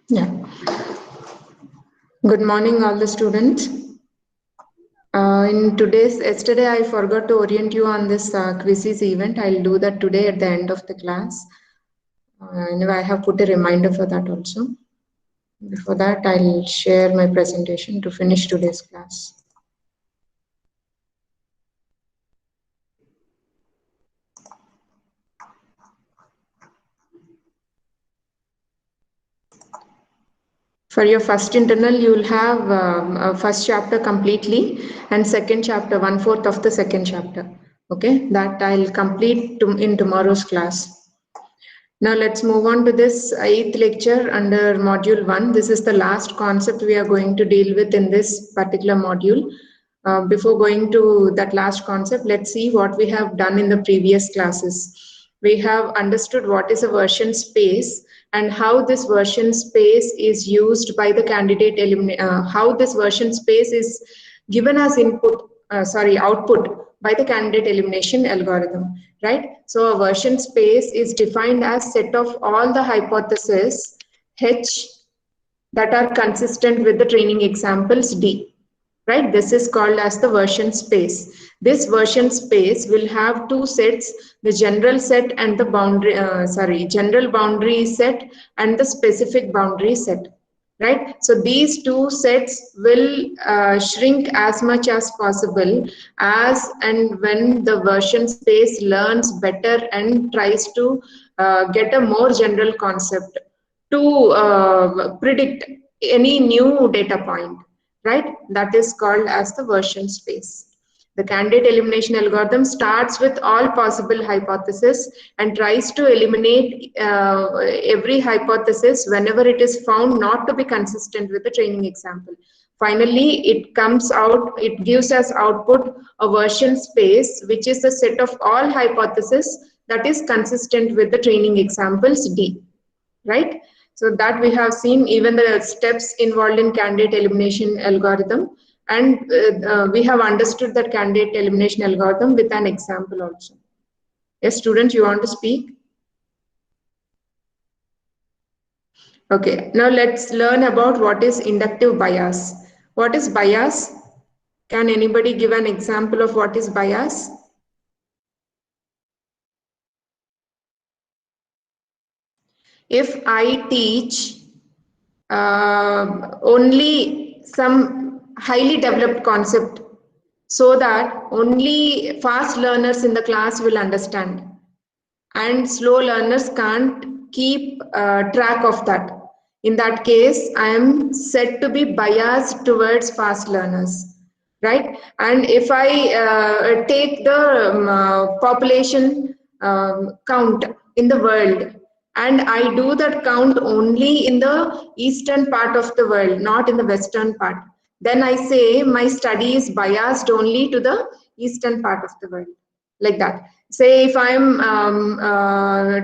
Yeah. Good morning, all the students. Yesterday I forgot to orient you on this quizzes event. I'll do that today at the end of the class. Anyway, I have put a reminder for that also. Before that, I'll share my presentation to finish today's class. For your first internal, you will have first chapter completely and second chapter, 1/4 of the second chapter. Okay, that I'll complete in tomorrow's class. Now let's move on to this 8th lecture under module 1. This is the last concept we are going to deal with in this particular module. Before going to that last concept, let's see what we have done in the previous classes. We have understood what is a version space and how this version space is used by the candidate, how this version space is given as output by the candidate elimination algorithm, right? So a version space is defined as set of all the hypotheses H that are consistent with the training examples D, right? This is called as the version space. This version space will have two sets, the general set and the general boundary set and the specific boundary set, right? So these two sets will shrink as much as possible as and when the version space learns better and tries to get a more general concept to predict any new data point, right? That is called as the version space. The candidate elimination algorithm starts with all possible hypotheses and tries to eliminate every hypothesis whenever it is found not to be consistent with the training example. Finally, it gives us output a version space, which is the set of all hypotheses that is consistent with the training examples D, right? So that we have seen even the steps involved in candidate elimination algorithm, and we have understood that candidate elimination algorithm with an example also. Yes, students, you want to speak? Okay, now let's learn about what is inductive bias. What is bias? Can anybody give an example of what is bias? If I teach only some highly developed concept so that only fast learners in the class will understand and slow learners can't keep track of that. In that case, I am said to be biased towards fast learners, right? And if I take the population count in the world and I do that count only in the eastern part of the world, not in the western part, then I say my study is biased only to the eastern part of the world, like that. Say if I'm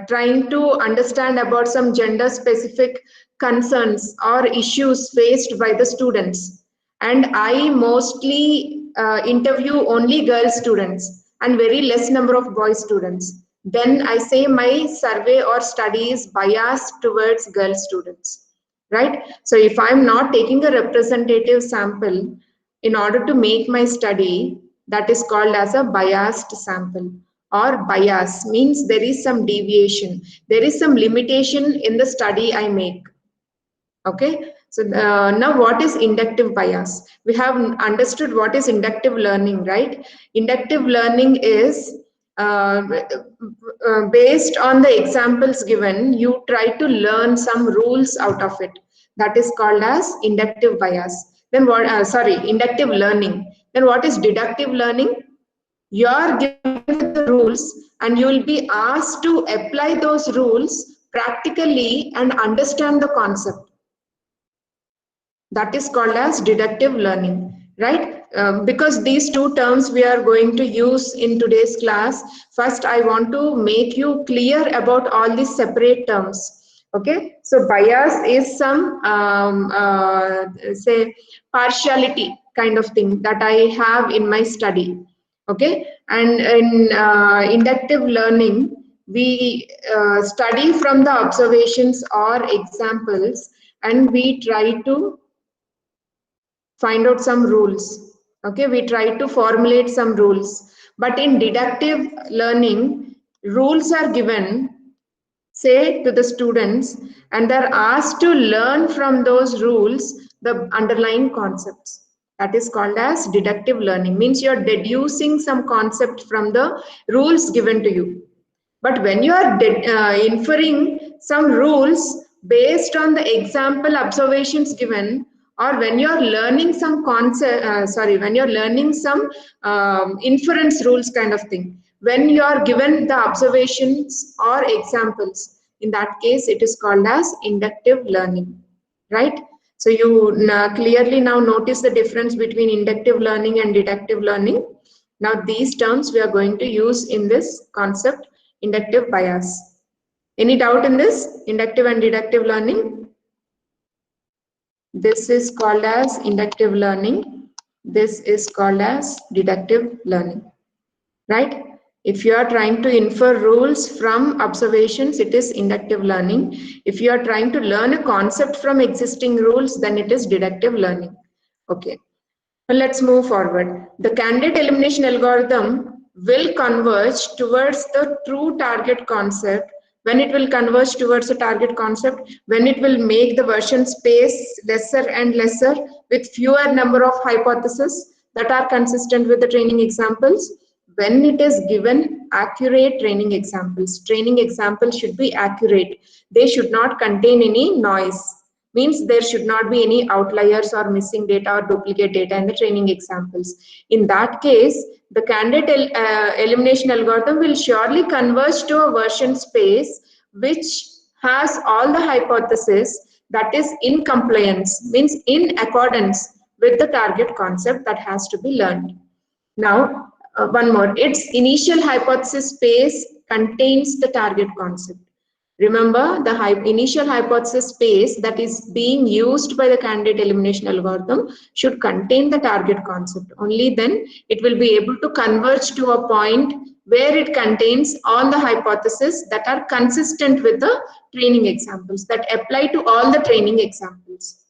trying to understand about some gender specific concerns or issues faced by the students, and I mostly interview only girl students and very less number of boy students, then I say my survey or study is biased towards girl students, right? So if I'm not taking a representative sample in order to make my study, that is called as a biased sample. Or bias means there is some deviation, there is some limitation in the study I make. Okay, so now what is inductive bias? We have understood what is inductive learning, right? Inductive learning is based on the examples given, you try to learn some rules out of it. That is called as inductive bias. Then inductive learning. Then what is deductive learning? You are given the rules and you will be asked to apply those rules practically and understand the concept. That is called as deductive learning, right? Because these two terms we are going to use in today's class. First, I want to make you clear about all these separate terms. Okay, so bias is some say partiality kind of thing that I have in my study. Okay, and in inductive learning, we study from the observations or examples, and we try to find out some rules. Okay, we try to formulate some rules. But in deductive learning, rules are given, say, to the students, and they're asked to learn from those rules the underlying concepts. That is called as deductive learning. Means you're deducing some concept from the rules given to you. But when you are inferring some rules based on the example observations given, or when you are learning some concept, when you're learning some inference rules kind of thing, when you are given the observations or examples, in that case, it is called as inductive learning, right? So you clearly now notice the difference between inductive learning and deductive learning. Now these terms we are going to use in this concept, inductive bias. Any doubt in this? Inductive and deductive learning? This is called as inductive learning. This is called as deductive learning, right? If you are trying to infer rules from observations, it is inductive learning. If you are trying to learn a concept from existing rules, then it is deductive learning. Okay. Let's move forward. The candidate elimination algorithm will converge towards the true target concept. When it will converge towards a target concept, when it will make the version space lesser and lesser with fewer number of hypotheses that are consistent with the training examples, when it is given accurate training examples. Training examples should be accurate. They should not contain any noise. Means there should not be any outliers or missing data or duplicate data in the training examples. In that case, the candidate elimination algorithm will surely converge to a version space which has all the hypotheses that is in compliance, means in accordance with the target concept that has to be learned. Now, one more, its initial hypothesis space contains the target concept. Remember, the initial hypothesis space that is being used by the candidate elimination algorithm should contain the target concept. Only then it will be able to converge to a point where it contains all the hypotheses that are consistent with the training examples, that apply to all the training examples.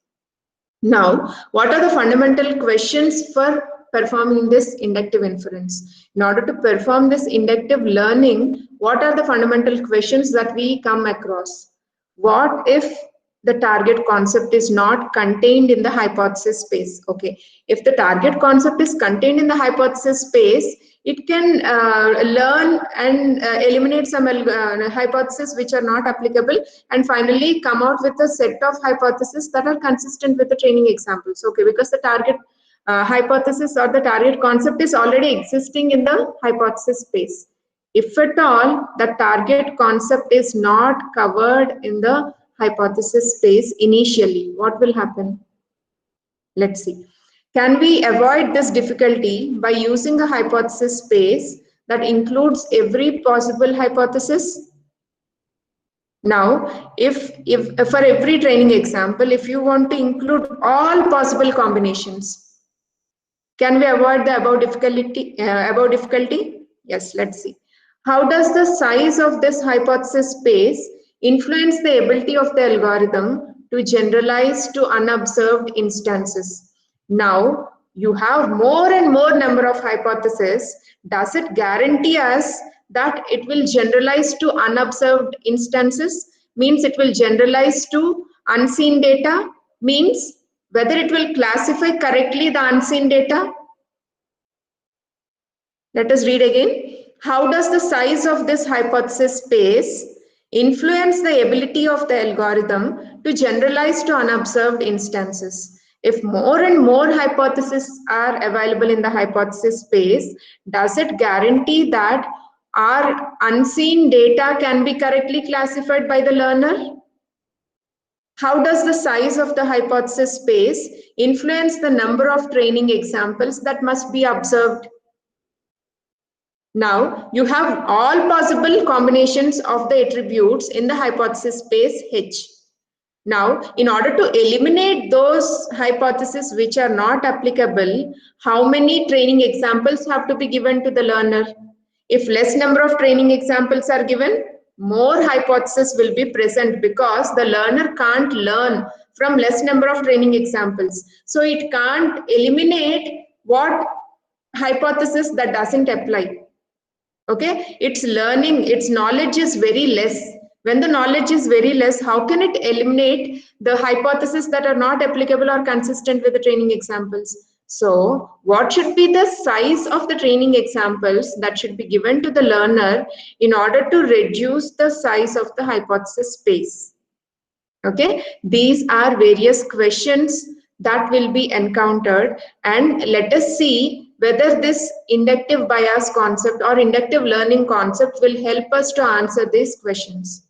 Now, what are the fundamental questions for performing this inductive inference? In order to perform this inductive learning, what are the fundamental questions that we come across? What if the target concept is not contained in the hypothesis space? Okay, if the target concept is contained in the hypothesis space, it can learn and eliminate some hypotheses which are not applicable, and finally come out with a set of hypotheses that are consistent with the training examples. Okay, because the target hypothesis or the target concept is already existing in the hypothesis space. If at all the target concept is not covered in the hypothesis space initially, what will happen? Let's see. Can we avoid this difficulty by using a hypothesis space that includes every possible hypothesis? Now, if for every training example, if you want to include all possible combinations, can we avoid the above difficulty? Yes, let's see. How does the size of this hypothesis space influence the ability of the algorithm to generalize to unobserved instances? Now, you have more and more number of hypotheses. Does it guarantee us that it will generalize to unobserved instances? Means it will generalize to unseen data? Means whether it will classify correctly the unseen data? Let us read again. How does the size of this hypothesis space influence the ability of the algorithm to generalize to unobserved instances? If more and more hypotheses are available in the hypothesis space, does it guarantee that our unseen data can be correctly classified by the learner? How does the size of the hypothesis space influence the number of training examples that must be observed? Now, you have all possible combinations of the attributes in the hypothesis space H. Now, in order to eliminate those hypotheses which are not applicable, how many training examples have to be given to the learner? If less number of training examples are given, more hypotheses will be present because the learner can't learn from less number of training examples. So it can't eliminate what hypothesis that doesn't apply. Okay, its learning, its knowledge is very less. When the knowledge is very less, how can it eliminate the hypotheses that are not applicable or consistent with the training examples? So what should be the size of the training examples that should be given to the learner in order to reduce the size of the hypothesis space? Okay, these are various questions that will be encountered, and let us see whether this inductive bias concept or inductive learning concept will help us to answer these questions.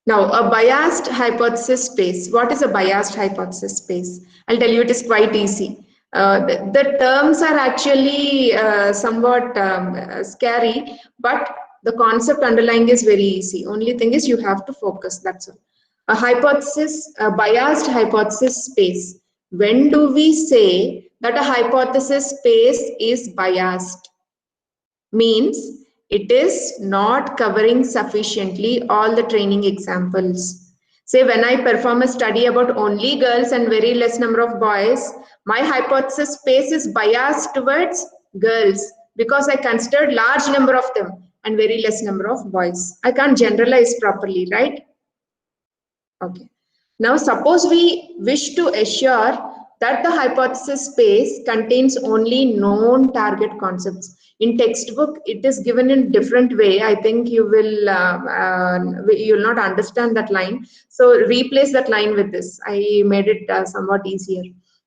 Now, a biased hypothesis space. What is a biased hypothesis space? I'll tell you, it is quite easy. The terms are actually somewhat scary, but the concept underlying is very easy. Only thing is you have to focus, that's all. A hypothesis, a biased hypothesis space. When do we say that a hypothesis space is biased? Means it is not covering sufficiently all the training examples. Say when I perform a study about only girls and very less number of boys, my hypothesis space is biased towards girls because I considered large number of them and very less number of boys. I can't generalize properly, right? Okay. Now suppose we wish to assure that the hypothesis space contains only known target concepts. In textbook, it is given in different way. I think you will not understand that line. So replace that line with this. I made it somewhat easier.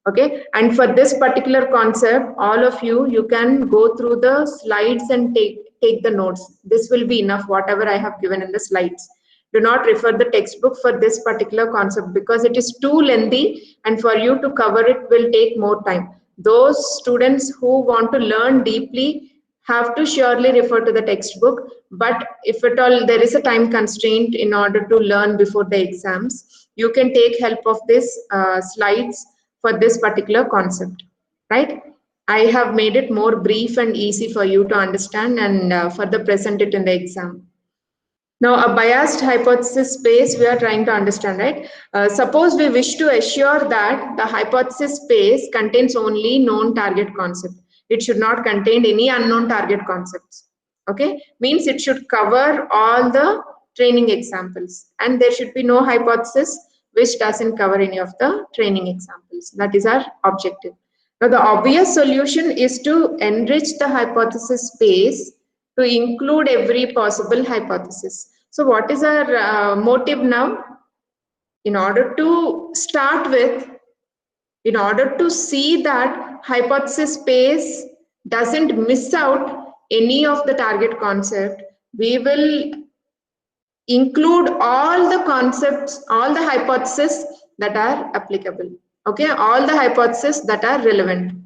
Okay. And for this particular concept, all of you can go through the slides and take the notes. This will be enough, whatever I have given in the slides. Do not refer the textbook for this particular concept because it is too lengthy, and for you to cover it will take more time. Those students who want to learn deeply have to surely refer to the textbook, but if at all there is a time constraint in order to learn before the exams, you can take help of this slides for this particular concept, right? I have made it more brief and easy for you to understand and further present it in the exam. Now, a biased hypothesis space we are trying to understand, right? Suppose we wish to assure that the hypothesis space contains only known target concept. It should not contain any unknown target concepts. Okay, means it should cover all the training examples, and there should be no hypothesis which doesn't cover any of the training examples. That is our objective. Now, the obvious solution is to enrich the hypothesis space to include every possible hypothesis. So what is our motive now? In order to start with, in order to see that hypothesis space doesn't miss out any of the target concept, we will include all the concepts, all the hypotheses that are applicable. Okay, all the hypotheses that are relevant.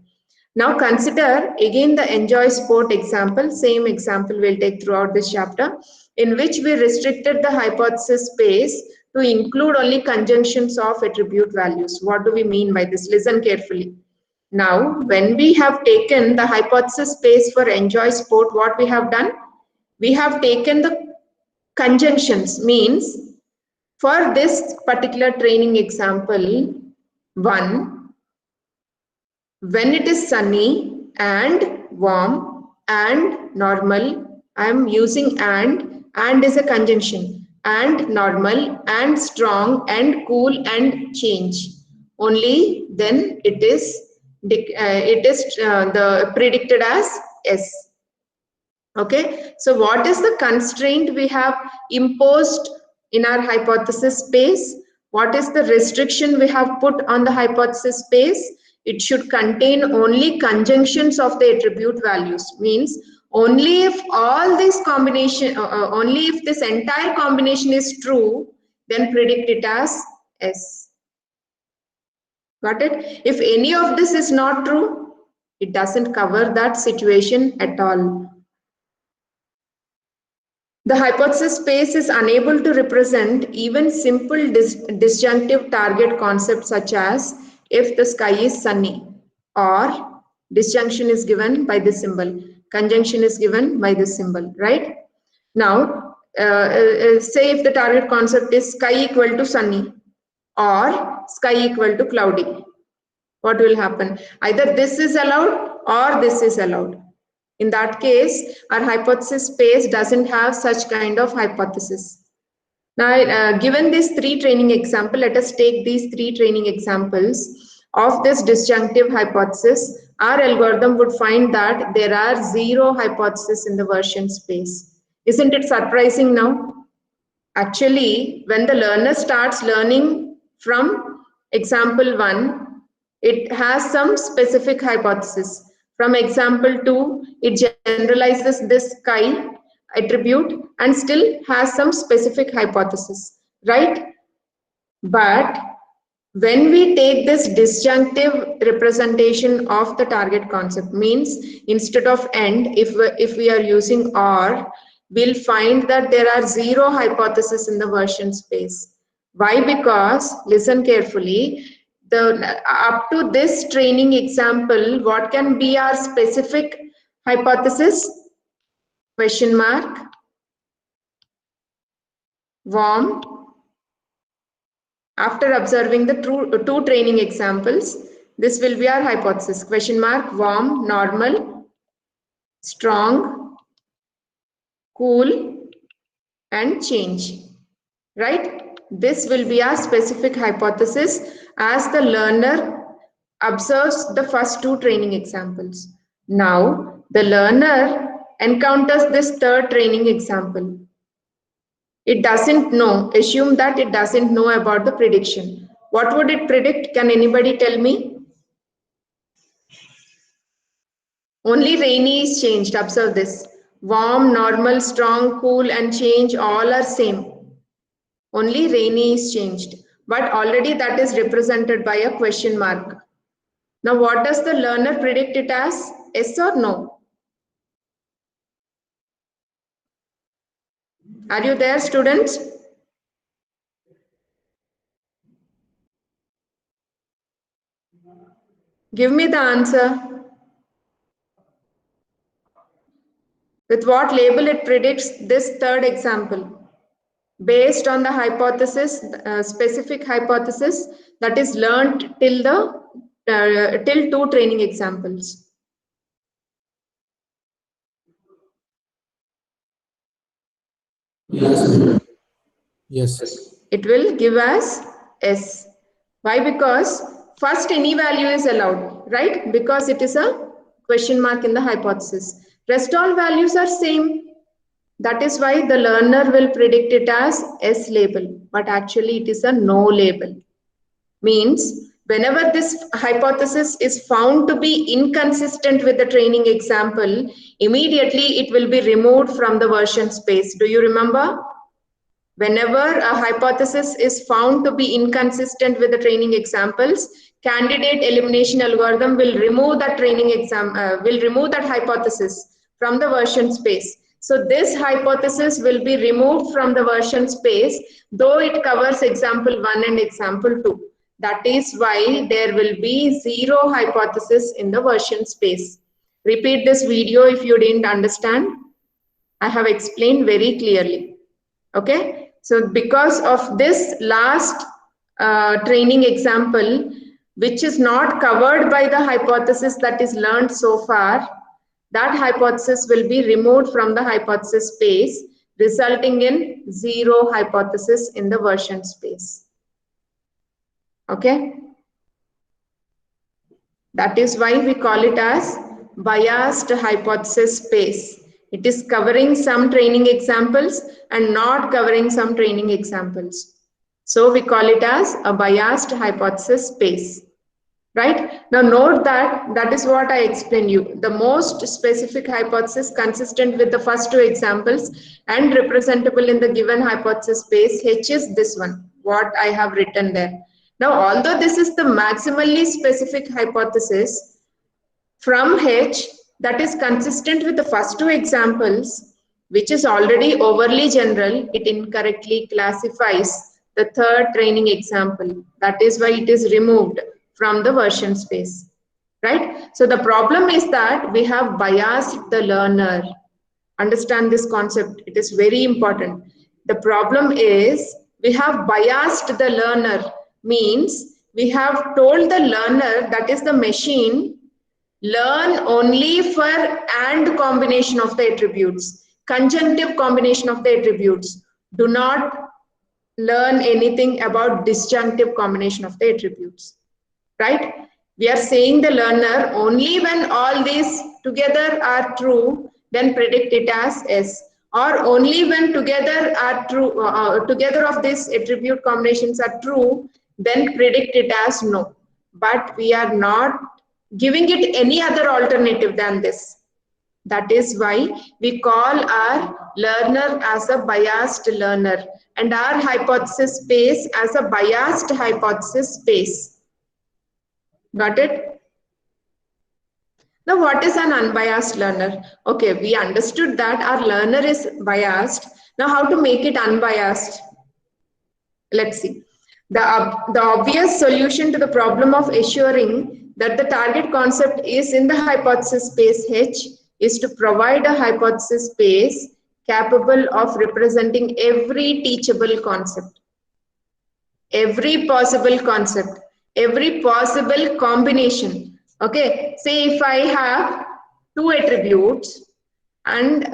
Now consider again the enjoy sport example, same example we'll take throughout this chapter, in which we restricted the hypothesis space to include only conjunctions of attribute values. What do we mean by this? Listen carefully. Now, when we have taken the hypothesis space for enjoy sport, what we have done? We have taken the conjunctions, means for this particular training example, 1, when it is sunny and warm and normal, I am using and is a conjunction, and normal and strong and cool and change. Only then it is the predicted as S. Okay, so what is the constraint we have imposed in our hypothesis space? What is the restriction we have put on the hypothesis space? It should contain only conjunctions of the attribute values. Means only if all this combination, only if this entire combination is true, then predict it as S. Got it? If any of this is not true, it doesn't cover that situation at all. The hypothesis space is unable to represent even simple disjunctive target concepts such as if the sky is sunny or Disjunction is given by this symbol. Conjunction is given by this symbol, right? Now, say if the target concept is sky equal to sunny or sky equal to cloudy, what will happen? Either this is allowed or this is allowed. In that case, our hypothesis space doesn't have such kind of hypothesis. Now, given these three training examples, let us take these three training examples of this disjunctive hypothesis. Our algorithm would find that there are 0 hypotheses in the version space. Isn't it surprising now? Actually, when the learner starts learning from example 1, it has some specific hypothesis. From example 2, it generalizes this sky attribute and still has some specific hypothesis, right? But when we take this disjunctive representation of the target concept, means instead of and, if we are using or, we'll find that there are 0 hypotheses in the version space. Why? Because, listen carefully, up to this training example, what can be our specific hypothesis? Question mark, warm. After observing the two training examples, this will be our hypothesis. Question mark, warm, normal, strong, cool, and change. Right? This will be our specific hypothesis as the learner observes the first 2 training examples. Now, the learner encounters this third training example. It doesn't know, assume that it doesn't know about the prediction. What would it predict? Can anybody tell me? Only rainy is changed. Observe this. Warm, normal, strong, cool, and change all are same. Only rainy is changed. But already that is represented by a question mark. Now what does the learner predict it as? Yes or no? Are you there, students? Give me the answer. With what label it predicts this third example? Based on the hypothesis, specific hypothesis that is learned till till 2 training examples. Yes. It will give us S. Why? Because first any value is allowed, right? Because it is a question mark in the hypothesis. Rest all values are same. That is why the learner will predict it as S label, but actually it is a no label. Means whenever this hypothesis is found to be inconsistent with the training example, immediately it will be removed from the version space. Do you remember? Whenever a hypothesis is found to be inconsistent with the training examples, candidate elimination algorithm will remove that hypothesis from the version space. So this hypothesis will be removed from the version space, though it covers example 1 and example 2. That is why there will be 0 hypothesis in the version space. Repeat this video if you didn't understand. I have explained very clearly. Okay. So because of this last training example, which is not covered by the hypothesis that is learned so far, that hypothesis will be removed from the hypothesis space, resulting in 0 hypothesis in the version space. Okay. That is why we call it as biased hypothesis space. It is covering some training examples and not covering some training examples. So we call it as a biased hypothesis space. Right? Now note that is what I explained you. The most specific hypothesis consistent with the first 2 examples and representable in the given hypothesis space, H is this one, what I have written there. Now, although this is the maximally specific hypothesis, from H that is consistent with the first 2 examples, which is already overly general, it incorrectly classifies the third training example. That is why it is removed from the version space. right? So the problem is that we have biased the learner. Understand this concept, it is very important. The problem is we have biased the learner, means we have told the learner, that is the machine, learn only for and combination of the attributes, conjunctive combination of the attributes. Do not learn anything about disjunctive combination of the attributes, right? We are saying the learner only when all these together are true, then predict it as S, or only when together are true, together of these attribute combinations are true, then predict it as no. But we are not giving it any other alternative than this. That is why we call our learner as a biased learner and our hypothesis space as a biased hypothesis space. Got it? Now, what is an unbiased learner? Okay, we understood that our learner is biased. Now, how to make it unbiased? Let's see. The obvious solution to the problem of assuring that the target concept is in the hypothesis space H is to provide a hypothesis space capable of representing every teachable concept, every possible concept, every possible combination. Okay, say if I have two attributes and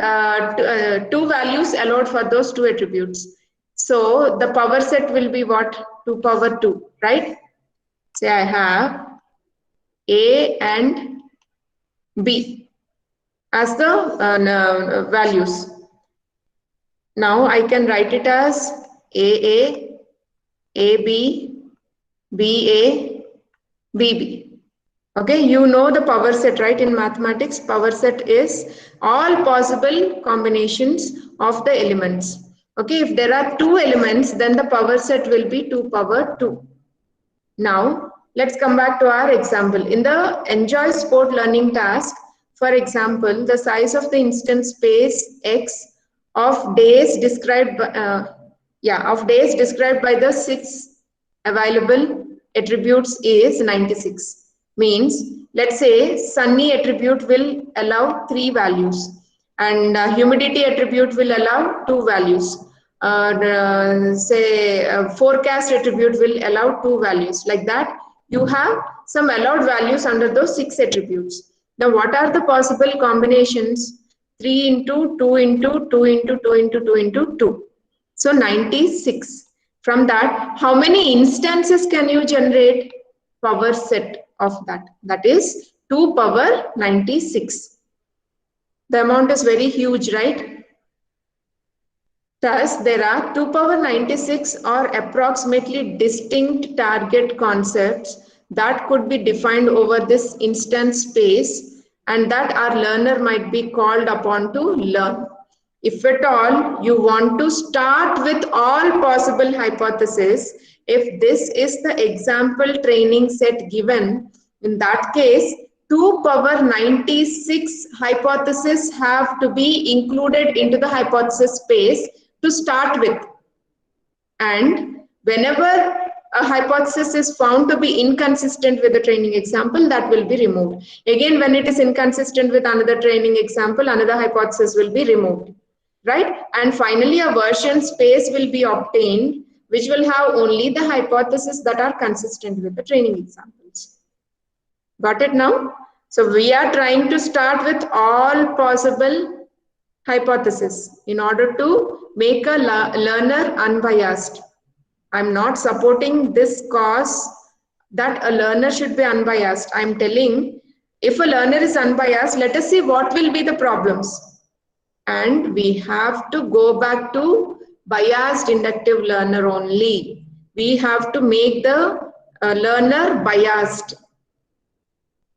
two values allowed for those two attributes. So the power set will be what? 2 power 2, right? Say I have A and B as the values. Now I can write it as AA, AB, BA, BB. Okay, you know the power set, right? In mathematics, power set is all possible combinations of the elements. Okay, if there are two elements, then the power set will be 2 power 2. Now, let's come back to our example. In the enjoy sport learning task, for example, the size of the instance space X of days described by the 6 available attributes is 96. Means, let's say sunny attribute will allow 3 values and humidity attribute will allow 2 values. Forecast attribute will allow 2 values. Like that, you have some allowed values under those 6 attributes. Now, what are the possible combinations? 3 into 2 into 2 into 2 into 2 into 2. So 96. From that, how many instances can you generate? Power set of that. That is 2 power 96. The amount is very huge, right? Thus, there are 2 power 96 or approximately distinct target concepts that could be defined over this instance space and that our learner might be called upon to learn. If at all you want to start with all possible hypotheses, if this is the example training set given, in that case, 2 power 96 hypotheses have to be included into the hypothesis space to start with. And whenever a hypothesis is found to be inconsistent with the training example, that will be removed. Again, when it is inconsistent with another training example, another hypothesis will be removed, right? And finally, a version space will be obtained, which will have only the hypotheses that are consistent with the training examples. Got it now? So we are trying to start with all possible hypotheses in order to make a learner unbiased. I'm not supporting this cause that a learner should be unbiased. I'm telling, if a learner is unbiased, let us see what will be the problems. And we have to go back to biased inductive learner only. We have to make the learner biased.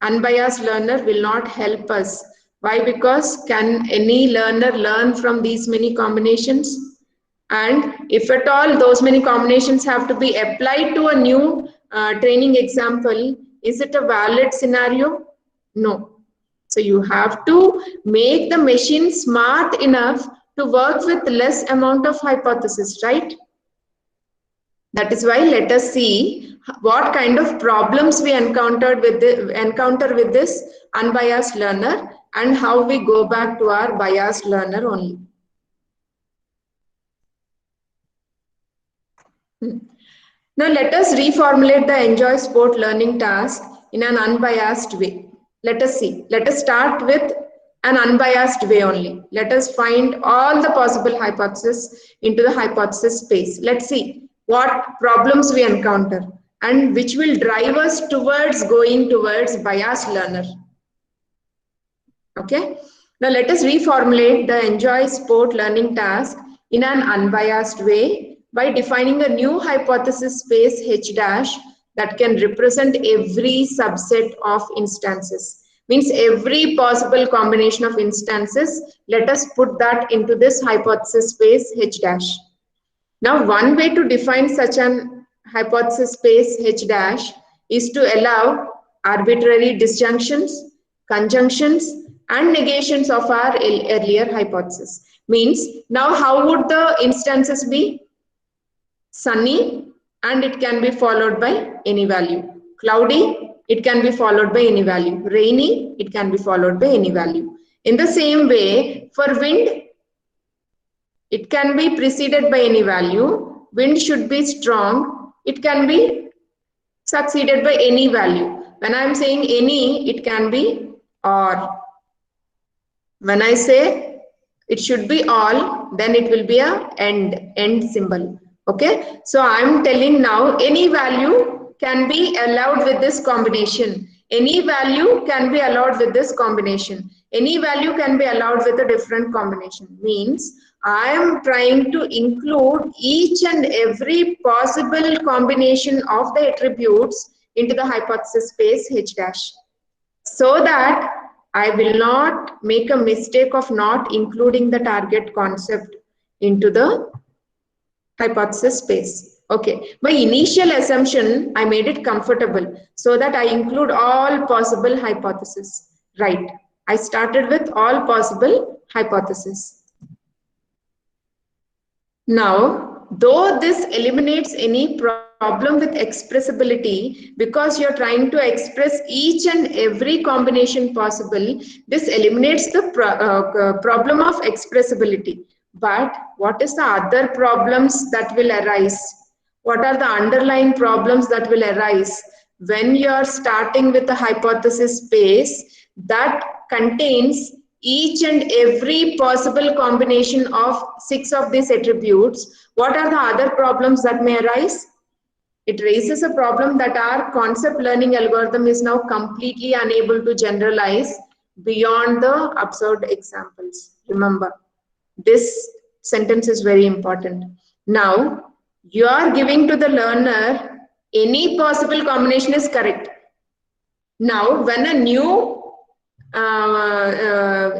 Unbiased learner will not help us. Why? Because can any learner learn from these many combinations? And if at all those many combinations have to be applied to a new training example, is it a valid scenario? No. So you have to make the machine smart enough to work with less amount of hypothesis, right? That is why let us see what kind of problems we encounter with this unbiased learner and how we go back to our biased learner only. Now let us reformulate the enjoy sport learning task in an unbiased way. Let us see. Let us start with an unbiased way only. Let us find all the possible hypotheses into the hypothesis space. Let's see what problems we encounter and which will drive us towards going towards biased learner. Okay. Now let us reformulate the enjoy sport learning task in an unbiased way by defining a new hypothesis space H dash that can represent every subset of instances. Means every possible combination of instances, let us put that into this hypothesis space H dash. Now one way to define such an hypothesis space H dash is to allow arbitrary disjunctions, conjunctions, and negations of our earlier hypothesis. Means now how would the instances be? Sunny, and it can be followed by any value. Cloudy, it can be followed by any value. Rainy, it can be followed by any value. In the same way, for wind, it can be preceded by any value. Wind should be strong. It can be succeeded by any value. When I am saying any, it can be or. When I say it should be all, then it will be a end symbol. Okay, so I'm telling now any value can be allowed with this combination. Any value can be allowed with this combination. Any value can be allowed with a different combination. Means I am trying to include each and every possible combination of the attributes into the hypothesis space H dash, so that I will not make a mistake of not including the target concept into the hypothesis space. Okay, my initial assumption, I made it comfortable so that I include all possible hypotheses. Right, I started with all possible hypotheses. Now, though this eliminates any problem with expressibility, because you're trying to express each and every combination possible, this eliminates the problem of expressibility. But what is the other problems that will arise? What are the underlying problems that will arise when you're starting with a hypothesis space that contains each and every possible combination of 6 of these attributes? What are the other problems that may arise? It raises a problem that our concept learning algorithm is now completely unable to generalize beyond the absurd examples. Remember, this sentence is very important. Now, you are giving to the learner any possible combination is correct. Now, when a new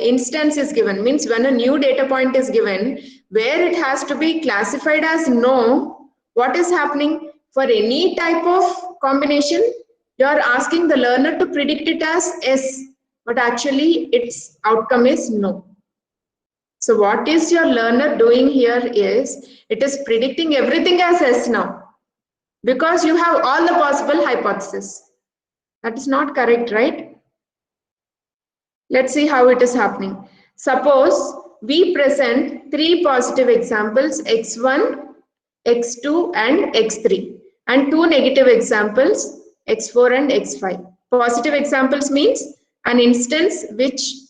instance is given, means when a new data point is given, where it has to be classified as no, what is happening? For any type of combination, you are asking the learner to predict it as yes, but actually its outcome is no. So what is your learner doing here is, it is predicting everything as yes now, because you have all the possible hypotheses. That is not correct, right? Let's see how it is happening. Suppose we present 3 positive examples, x1, x2 and x3, and 2 negative examples, x4 and x5. Positive examples means an instance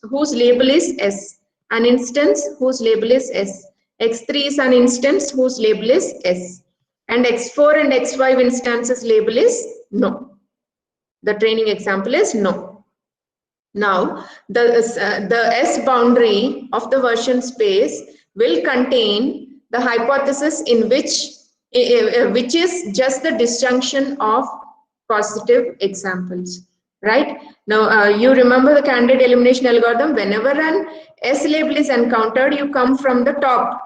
whose label is S, an instance whose label is S. x3 is an instance whose label is S, and x4 and x5 instances label is no. The training example is no. Now, the S boundary of the version space will contain the hypothesis in which is just the disjunction of positive examples, right? Now, you remember the candidate elimination algorithm. Whenever an S label is encountered, you come from the top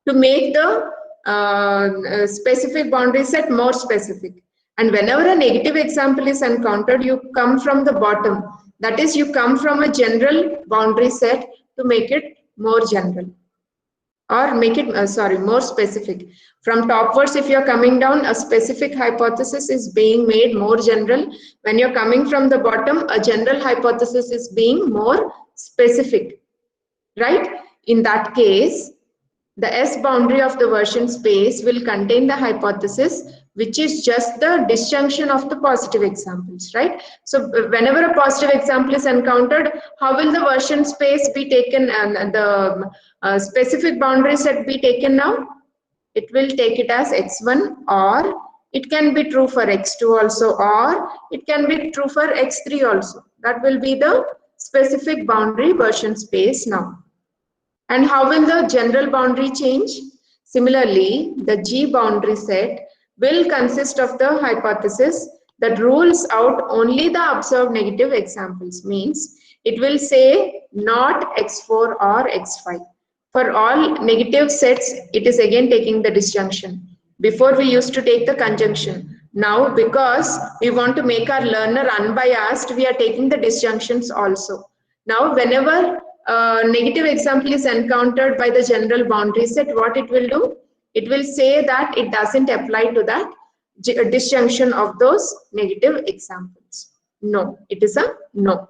to make the specific boundary set more specific. And whenever a negative example is encountered, you come from the bottom. That is, you come from a general boundary set to make it more general. or make it, more specific. From topwards, if you're coming down, a specific hypothesis is being made more general. When you're coming from the bottom, a general hypothesis is being more specific, right? In that case, the S boundary of the version space will contain the hypothesis, which is just the disjunction of the positive examples, right? So whenever a positive example is encountered, how will the version space be taken and the specific boundary set be taken now? It will take it as x1, or it can be true for x2 also, or it can be true for x3 also. That will be the specific boundary version space now. And how will the general boundary change? Similarly, the G boundary set will consist of the hypothesis that rules out only the observed negative examples. Means it will say not x4 or x5. For all negative sets, it is again taking the disjunction. Before we used to take the conjunction. Now, because we want to make our learner unbiased, we are taking the disjunctions also. Now, whenever negative example is encountered by the general boundary set, what it will do? It will say that it doesn't apply to that disjunction of those negative examples. No, it is a no.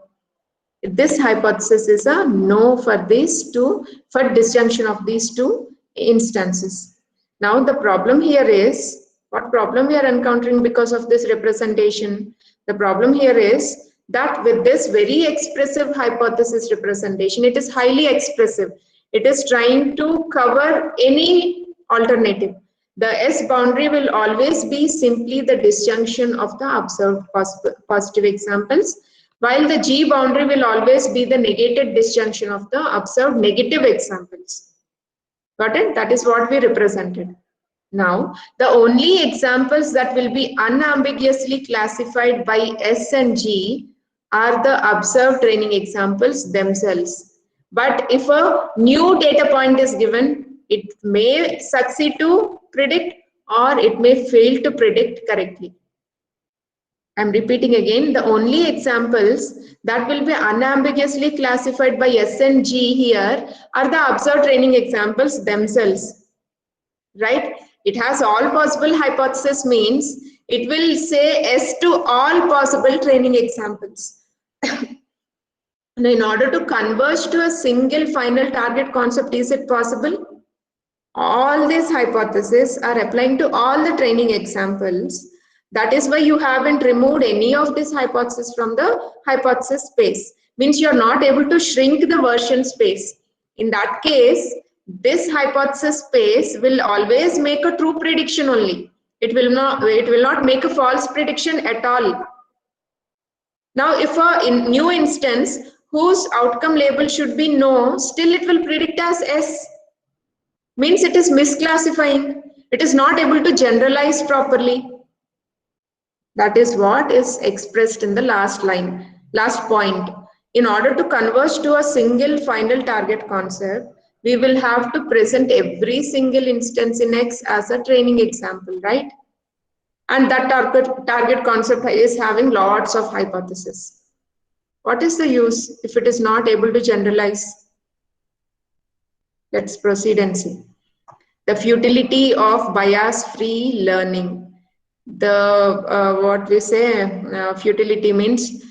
This hypothesis is a no for these two, for disjunction of these two instances. Now the problem here is, what problem we are encountering because of this representation? The problem here is that with this very expressive hypothesis representation, it is highly expressive. It is trying to cover any alternative. The S boundary will always be simply the disjunction of the observed positive examples, while the G boundary will always be the negated disjunction of the observed negative examples. Got it? That is what we represented. Now, the only examples that will be unambiguously classified by S and G are the observed training examples themselves. But if a new data point is given, it may succeed to predict or it may fail to predict correctly. I'm repeating again, the only examples that will be unambiguously classified by S and G here are the observed training examples themselves, right? It has all possible hypothesis means it will say S to all possible training examples. Now, in order to converge to a single final target concept, is it possible? All these hypotheses are applying to all the training examples. That is why you haven't removed any of this hypothesis from the hypothesis space. Means you're not able to shrink the version space. In that case, this hypothesis space will always make a true prediction only. It will not make a false prediction at all. Now, if a new instance whose outcome label should be no, still it will predict as S. Means it is misclassifying. It is not able to generalize properly. That is what is expressed in the last line, last point. In order to converge to a single final target concept, we will have to present every single instance in X as a training example, right? And that target concept is having lots of hypotheses. What is the use if it is not able to generalize? Let's proceed and see. The futility of bias-free learning. The what we say, futility means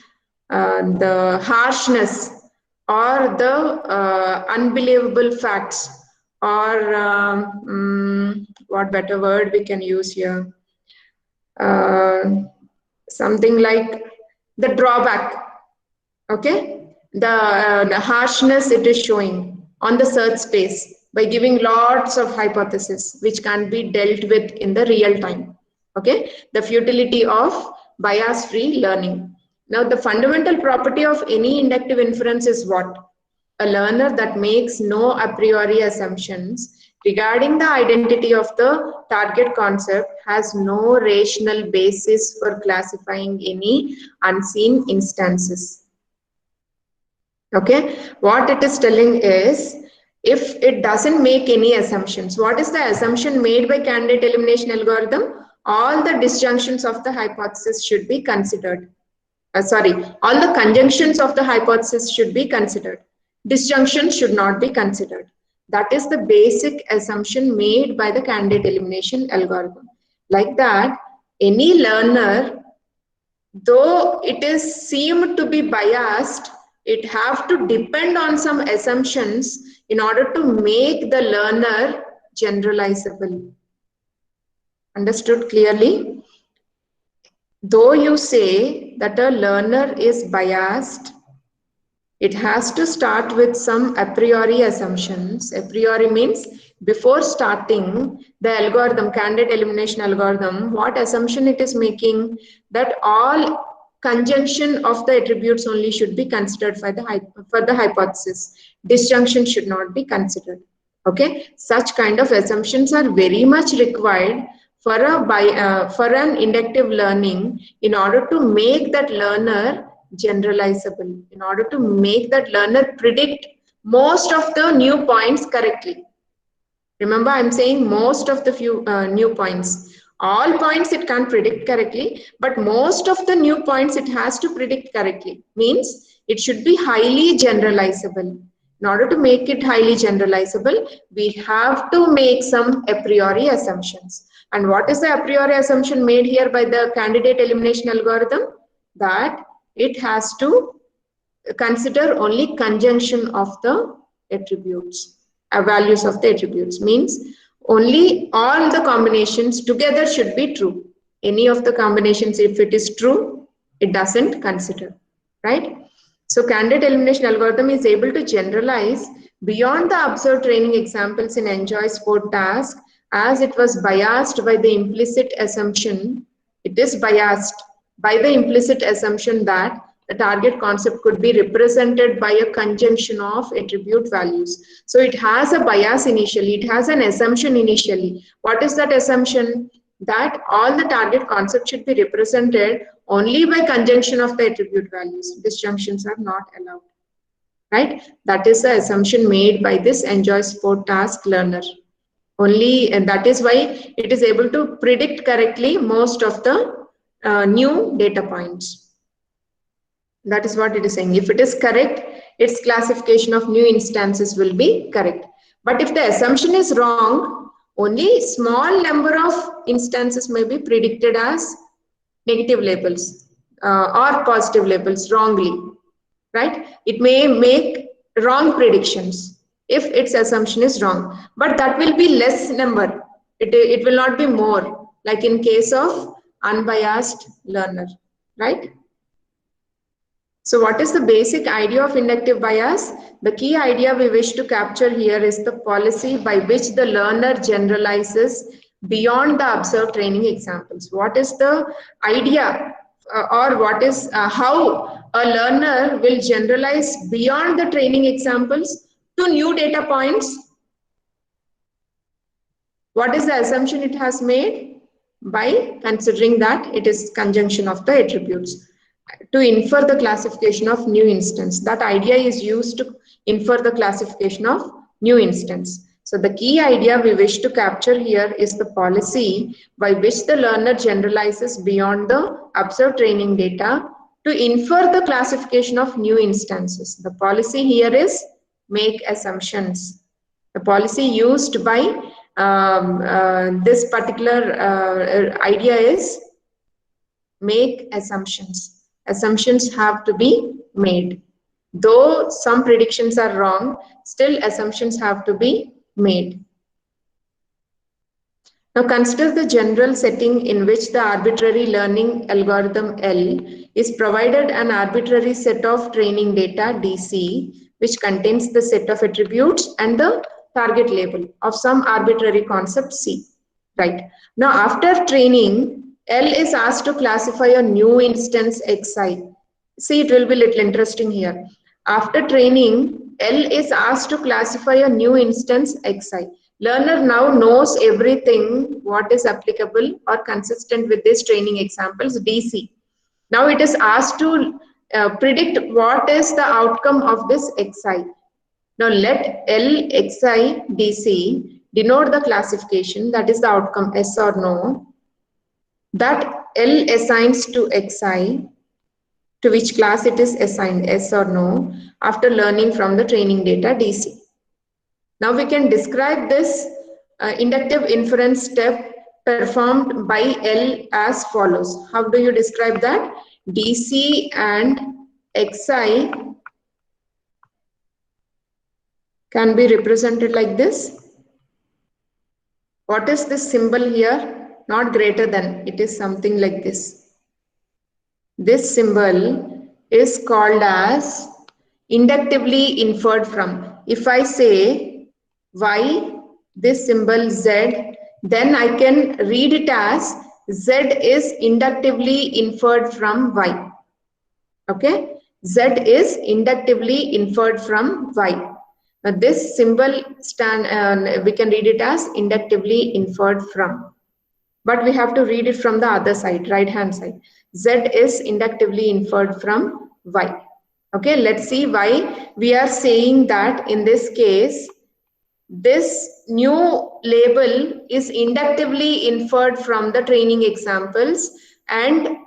the harshness or the unbelievable facts, or what better word we can use here, something like the drawback, okay, the harshness it is showing on the search space by giving lots of hypotheses which can be dealt with in the real time. Okay, the futility of bias-free learning. Now, the fundamental property of any inductive inference is what? A learner that makes no a priori assumptions regarding the identity of the target concept has no rational basis for classifying any unseen instances. Okay, what it is telling is, if it doesn't make any assumptions, what is the assumption made by candidate elimination algorithm? All the disjunctions of the hypothesis should be considered. All the conjunctions of the hypothesis should be considered. Disjunctions should not be considered. That is the basic assumption made by the candidate elimination algorithm. Like that, any learner, though it is seemed to be biased, it have to depend on some assumptions in order to make the learner generalizable. Understood clearly? Though you say that a learner is biased, it has to start with some a priori assumptions. A priori means before starting the algorithm, candidate elimination algorithm, what assumption it is making? That all conjunction of the attributes only should be considered for the hypothesis. Disjunction should not be considered. Okay, such kind of assumptions are very much required for for an inductive learning in order to make that learner generalizable, in order to make that learner predict most of the new points correctly. Remember, I'm saying most of the few new points. All points it can't predict correctly, but most of the new points it has to predict correctly. Means it should be highly generalizable. In order to make it highly generalizable, we have to make some a priori assumptions. And what is the a priori assumption made here by the candidate elimination algorithm? That it has to consider only conjunction of the attributes, values of the attributes. Means only all the combinations together should be true. Any of the combinations, if it is true, it doesn't consider, right? So candidate elimination algorithm is able to generalize beyond the observed training examples in Enjoy Sport task, as it was biased by the implicit assumption. It is biased by the implicit assumption that the target concept could be represented by a conjunction of attribute values. So it has a bias initially, it has an assumption initially. What is that assumption? That all the target concept should be represented only by conjunction of the attribute values. Disjunctions are not allowed, right? That is the assumption made by this Enjoy Sport task learner. Only, and that is why it is able to predict correctly most of the new data points. That is what it is saying. If it is correct, its classification of new instances will be correct. But if the assumption is wrong, only small number of instances may be predicted as negative labels or positive labels wrongly, right? It may make wrong predictions if its assumption is wrong, but that will be less number. It will not be more, like in case of unbiased learner, right? So what is the basic idea of inductive bias? The key idea we wish to capture here is the policy by which the learner generalizes beyond the observed training examples. What is the idea or what is how a learner will generalize beyond the training examples to new data points? What is the assumption it has made? By considering that it is conjunction of the attributes. To infer the classification of new instance. That idea is used to infer the classification of new instance. So the key idea we wish to capture here is the policy by which the learner generalizes beyond the observed training data to infer the classification of new instances. The policy here is make assumptions. The policy used by this particular idea is make assumptions. Assumptions have to be made. Though some predictions are wrong, still assumptions have to be made. Now consider the general setting in which the arbitrary learning algorithm L is provided an arbitrary set of training data DC, which contains the set of attributes and the target label of some arbitrary concept C. Right. Now after training, L is asked to classify a new instance Xi. See, it will be a little interesting here. After training, L is asked to classify a new instance Xi. Learner now knows everything what is applicable or consistent with these training examples DC. Now it is asked to predict what is the outcome of this Xi. Now let L Xi DC denote the classification, that is the outcome yes or no, that L assigns to Xi, to which class it is assigned yes or no, after learning from the training data DC. Now we can describe this inductive inference step performed by L as follows. How do you describe that? DC and Xi can be represented like this. What is this symbol here? Not greater than, it is something like this. This symbol is called as inductively inferred from. If I say Y, this symbol Z, then I can read it as Z is inductively inferred from Y. Okay, Z is inductively inferred from Y. Now this symbol we can read it as inductively inferred from, but we have to read it from the other side, right hand side. Z is inductively inferred from Y. Okay, let's see why we are saying that in this case. This new label is inductively inferred from the training examples and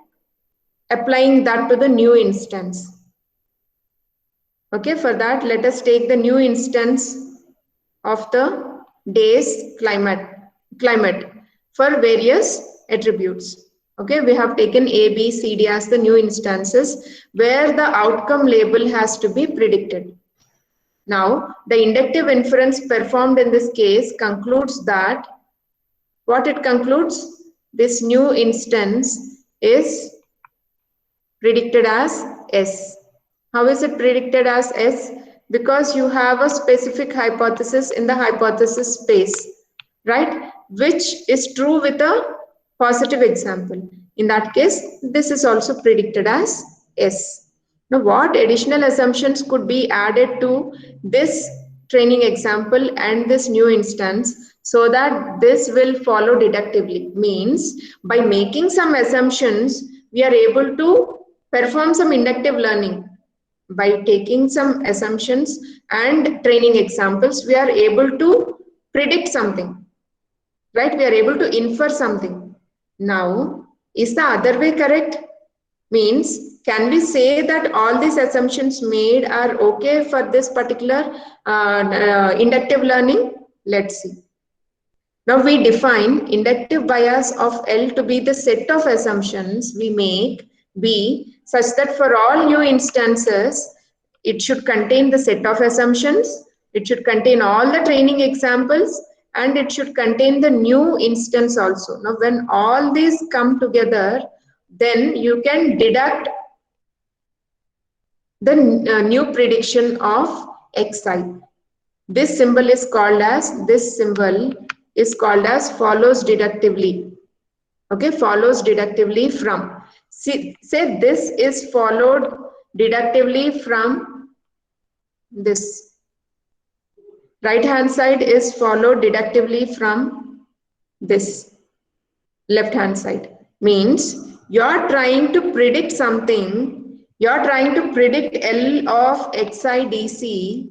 applying that to the new instance. Okay, for that, let us take the new instance of the day's climate for various attributes. Okay, we have taken A, B, C, D as the new instances where the outcome label has to be predicted. Now, the inductive inference performed in this case concludes that, what it concludes? This new instance is predicted as S. How is it predicted as S? Because you have a specific hypothesis in the hypothesis space, right? Which is true with a positive example. In that case, this is also predicted as S. Now, what additional assumptions could be added to this training example and this new instance so that this will follow deductively? Means by making some assumptions, we are able to perform some inductive learning. By taking some assumptions and training examples, we are able to predict something, right? We are able to infer something. Now, is the other way correct? Means, can we say that all these assumptions made are okay for this particular inductive learning? Let's see. Now we define inductive bias of L to be the set of assumptions we make B such that for all new instances, it should contain the set of assumptions, it should contain all the training examples, and it should contain the new instance also. Now when all these come together, then you can deduct the new prediction of Xi. This symbol is called as follows deductively. Okay, follows deductively from. See, say this is followed deductively from this. Right hand side is followed deductively from this. Left hand side means you are trying to predict something. You are trying to predict L of Xi DC.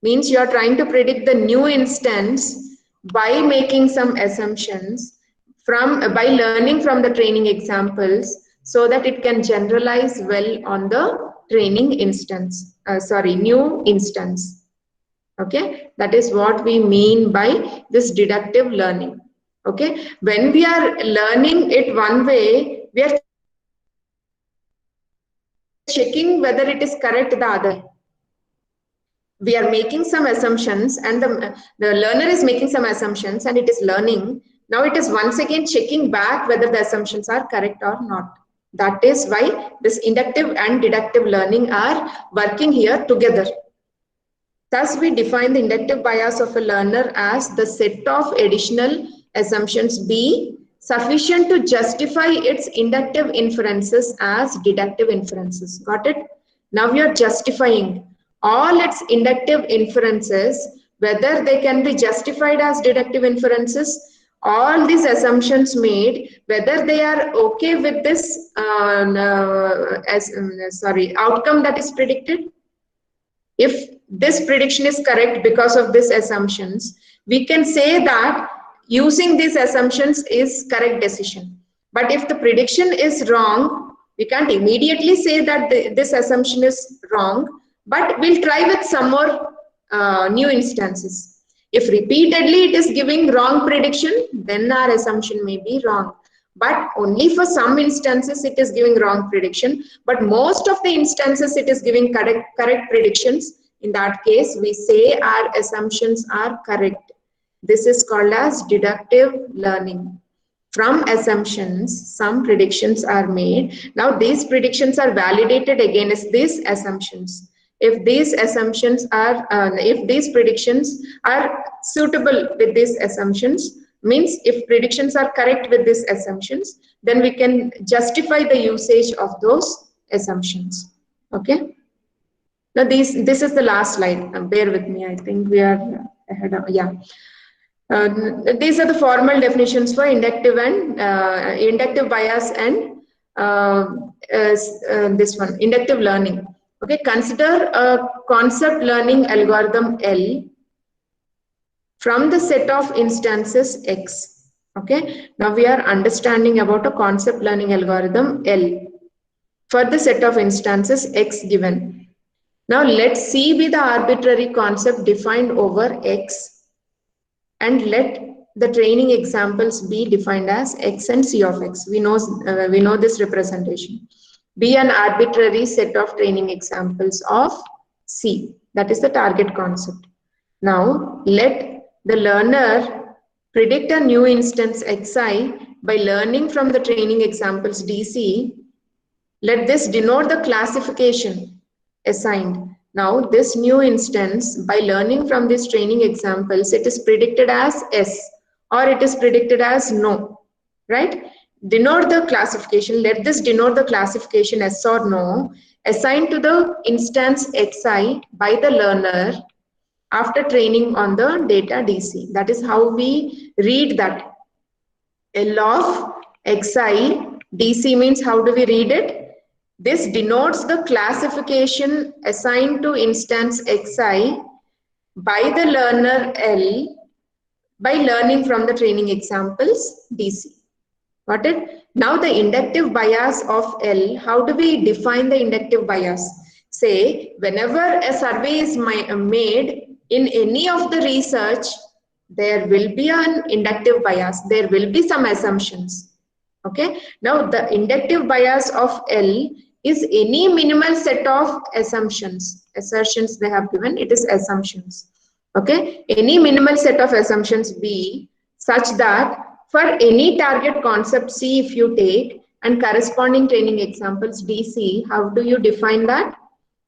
Means you are trying to predict the new instance by making some assumptions by learning from the training examples so that it can generalize well on the training instance, new instance. Okay, that is what we mean by this deductive learning. Okay, when we are learning it one way, we are checking whether it is correct the other. We are making some assumptions and the learner is making some assumptions and it is learning. Now it is once again checking back whether the assumptions are correct or not. That is why this inductive and deductive learning are working here together. Thus, we define the inductive bias of a learner as the set of additional assumptions B sufficient to justify its inductive inferences as deductive inferences. Got it? Now we are justifying all its inductive inferences, whether they can be justified as deductive inferences, all these assumptions made, whether they are okay with this outcome that is predicted. If this prediction is correct because of these assumptions, we can say that using these assumptions is correct decision. But if the prediction is wrong, we can't immediately say that this assumption is wrong, but we'll try with some more new instances. If repeatedly it is giving wrong prediction, then our assumption may be wrong. But only for some instances it is giving wrong prediction. But most of the instances it is giving correct predictions. In that case, we say our assumptions are correct. This is called as deductive learning. From assumptions, some predictions are made. Now these predictions are validated against these assumptions. If these assumptions are, if these predictions are suitable with these assumptions, means if predictions are correct with these assumptions, then we can justify the usage of those assumptions. Okay. Now this is the last slide. Bear with me. I think we are ahead of, yeah. These are the formal definitions for inductive and inductive bias and this one, inductive learning. Okay, consider a concept learning algorithm L from the set of instances X. Okay, now we are understanding about a concept learning algorithm L for the set of instances X given. Now let's C be the arbitrary concept defined over X, and let the training examples be defined as X and C of X. We know this representation. Be an arbitrary set of training examples of C. That is the target concept. Now let the learner predict a new instance Xi by learning from the training examples DC. Let this denote the classification assigned. Now this new instance, by learning from these training examples, it is predicted as S or it is predicted as no, right? Denote the classification. Let this denote the classification S or no assigned to the instance Xi by the learner after training on the data DC. That is how we read that. L of Xi, DC means how do we read it? This denotes the classification assigned to instance Xi by the learner L by learning from the training examples DC. Got it? Now the inductive bias of L, how do we define the inductive bias? Say, whenever a survey is made in any of the research, there will be an inductive bias. There will be some assumptions. Okay. Now the inductive bias of L is any minimal set of assumptions. Assertions they have given, it is assumptions. Okay. Any minimal set of assumptions B such that for any target concept C if you take and corresponding training examples DC, how do you define that?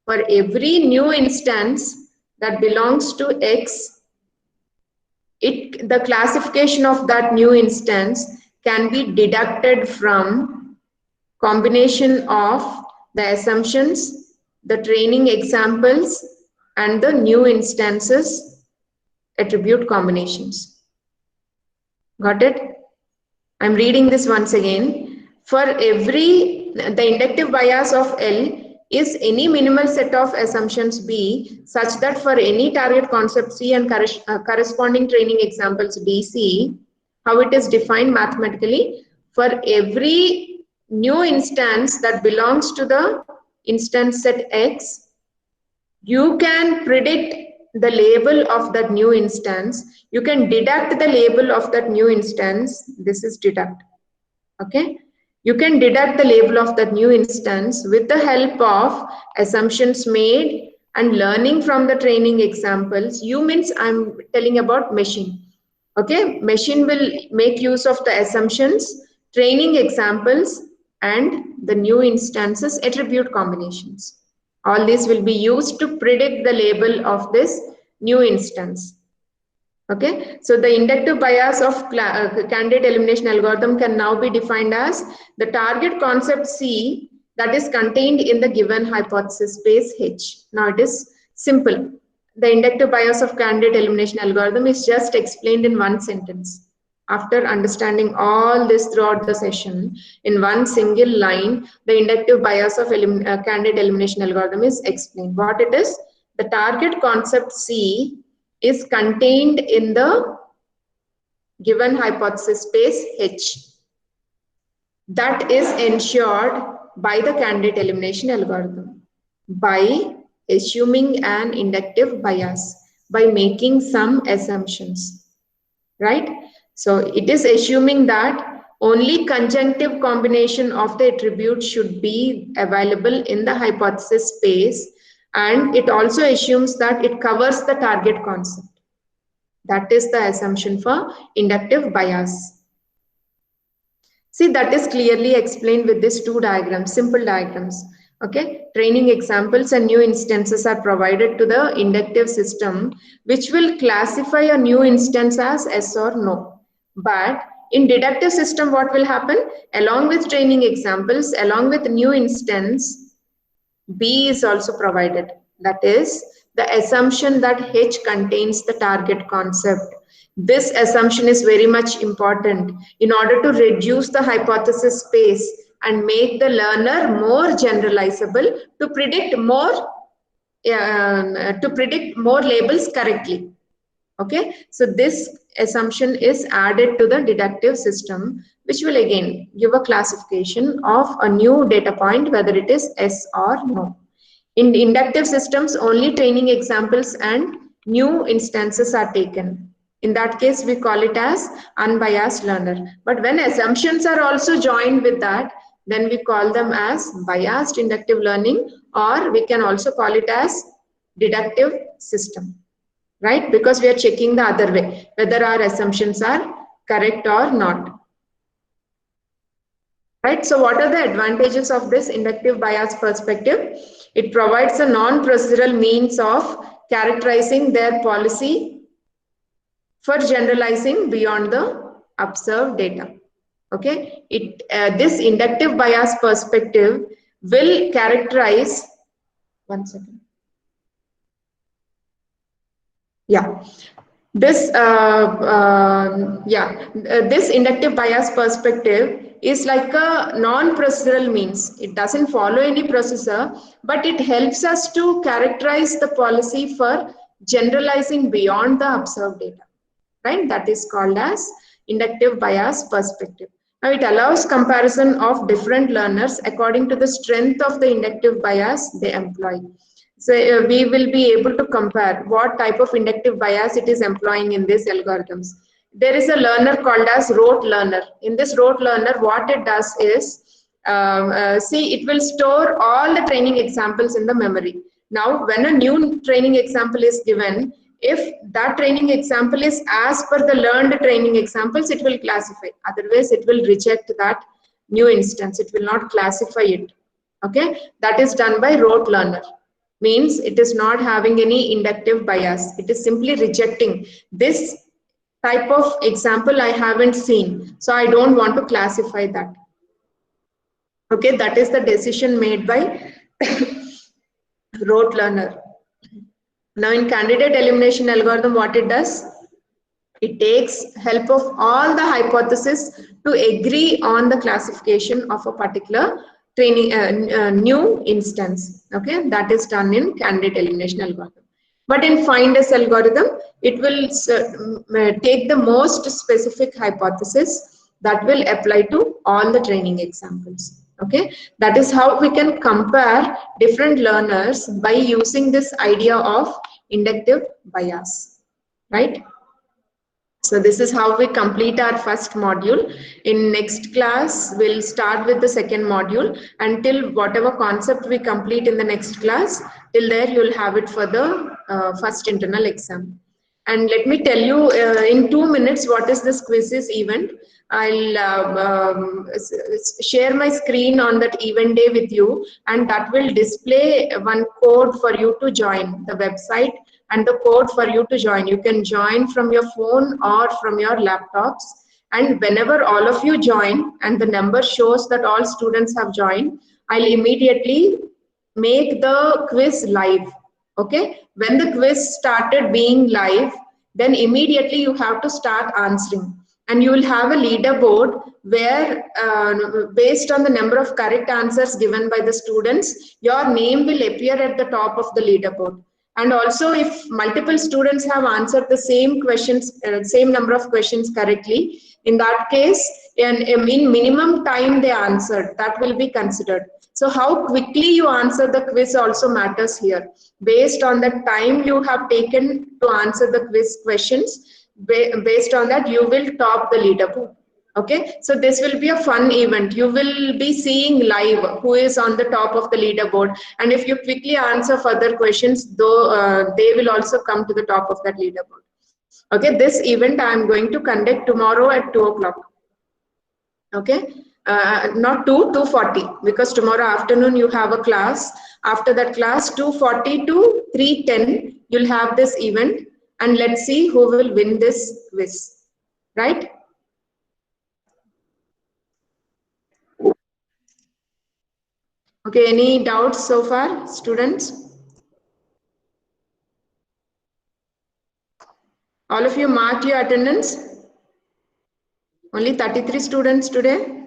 For every new instance that belongs to X, the classification of that new instance can be deducted from combination of the assumptions, the training examples, and the new instances attribute combinations. Got it? I'm reading this once again. For the inductive bias of L is any minimal set of assumptions B such that for any target concept C and corresponding training examples DC, how it is defined mathematically, for every new instance that belongs to the instance set X, you can predict the label of that new instance. You can deduct the label of that new instance. This is deduct. Okay. You can deduct the label of that new instance with the help of assumptions made and learning from the training examples. You means I'm telling about machine. Okay. Machine will make use of the assumptions, training examples, and the new instances attribute combinations. All these will be used to predict the label of this new instance. Okay, so the inductive bias of candidate elimination algorithm can now be defined as the target concept C that is contained in the given hypothesis space H. Now it is simple. The inductive bias of candidate elimination algorithm is just explained in one sentence. After understanding all this throughout the session, in one single line, the inductive bias of candidate elimination algorithm is explained. What it is? The target concept C is contained in the given hypothesis space H. That is ensured by the candidate elimination algorithm by assuming an inductive bias. by making some assumptions, right? So it is assuming that only conjunctive combination of the attributes should be available in the hypothesis space, and it also assumes that it covers the target concept. That is the assumption for inductive bias. See, that is clearly explained with these two diagrams, simple diagrams. Okay, training examples and new instances are provided to the inductive system, which will classify a new instance as yes or no. But in deductive system, what will happen? Along with training examples, along with new instance, B is also provided. That is the assumption that H contains the target concept. This assumption is very much important in order to reduce the hypothesis space and make the learner more generalizable to predict more labels correctly. Okay, so this assumption is added to the deductive system, which will again give a classification of a new data point, whether it is yes or no. In inductive systems, only training examples and new instances are taken. In that case, we call it as unbiased learner. But when assumptions are also joined with that, then we call them as biased inductive learning, or we can also call it as deductive system, right? Because we are checking the other way, whether our assumptions are correct or not. Right, so what are the advantages of this inductive bias perspective? It provides a non-procedural means of characterizing their policy for generalizing beyond the observed data. Okay, this inductive bias perspective will characterize, one second. Yeah, this this inductive bias perspective is like a non-procedural means. It doesn't follow any processor, but it helps us to characterize the policy for generalizing beyond the observed data, right? That is called as inductive bias perspective. Now it allows comparison of different learners according to the strength of the inductive bias they employ. So we will be able to compare what type of inductive bias it is employing in these algorithms. There is a learner called as rote learner. In this rote learner, what it does is, see, it will store all the training examples in the memory. Now, when a new training example is given, if that training example is as per the learned training examples, it will classify. Otherwise, it will reject that new instance. It will not classify it. Okay, that is done by rote learner. Means it is not having any inductive bias. It is simply rejecting this type of example I haven't seen, so I don't want to classify that. Okay, that is the decision made by rote learner. Now in candidate elimination algorithm, what it does? It takes help of all the hypotheses to agree on the classification of a particular training new instance. Okay, that is done in candidate elimination algorithm. But in FIND-S algorithm, it will take the most specific hypothesis that will apply to all the training examples. Okay, that is how we can compare different learners by using this idea of inductive bias, right? So this is how we complete our first module. In next class, we'll start with the second module until whatever concept we complete in the next class, till there you'll have it for the first internal exam. And let me tell you in 2 minutes what is this quizzes event. I'll share my screen on that event day with you, and that will display one code for you to join the website and the code for you to join. You can join from your phone or from your laptops, and whenever all of you join and the number shows that all students have joined, I'll immediately make the quiz live. Okay, when the quiz started being live, then immediately you have to start answering, and you will have a leaderboard where based on the number of correct answers given by the students, your name will appear at the top of the leaderboard. And also, if multiple students have answered the same questions, same number of questions correctly, in that case, in minimum time they answered, that will be considered. So how quickly you answer the quiz also matters here. Based on the time you have taken to answer the quiz questions, based on that you will top the leaderboard. Okay, so this will be a fun event. You will be seeing live who is on the top of the leaderboard, and if you quickly answer further questions, though they will also come to the top of that leaderboard. Okay, this event I am going to conduct tomorrow at 2 o'clock. Okay, not 2:40, because tomorrow afternoon you have a class. After that class, 2:40 to 3:10, you'll have this event, and let's see who will win this quiz, right? Okay, any doubts so far, students? All of you marked your attendance? Only 33 students today?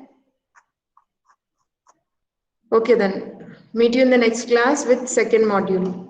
Okay then, meet you in the next class with second module.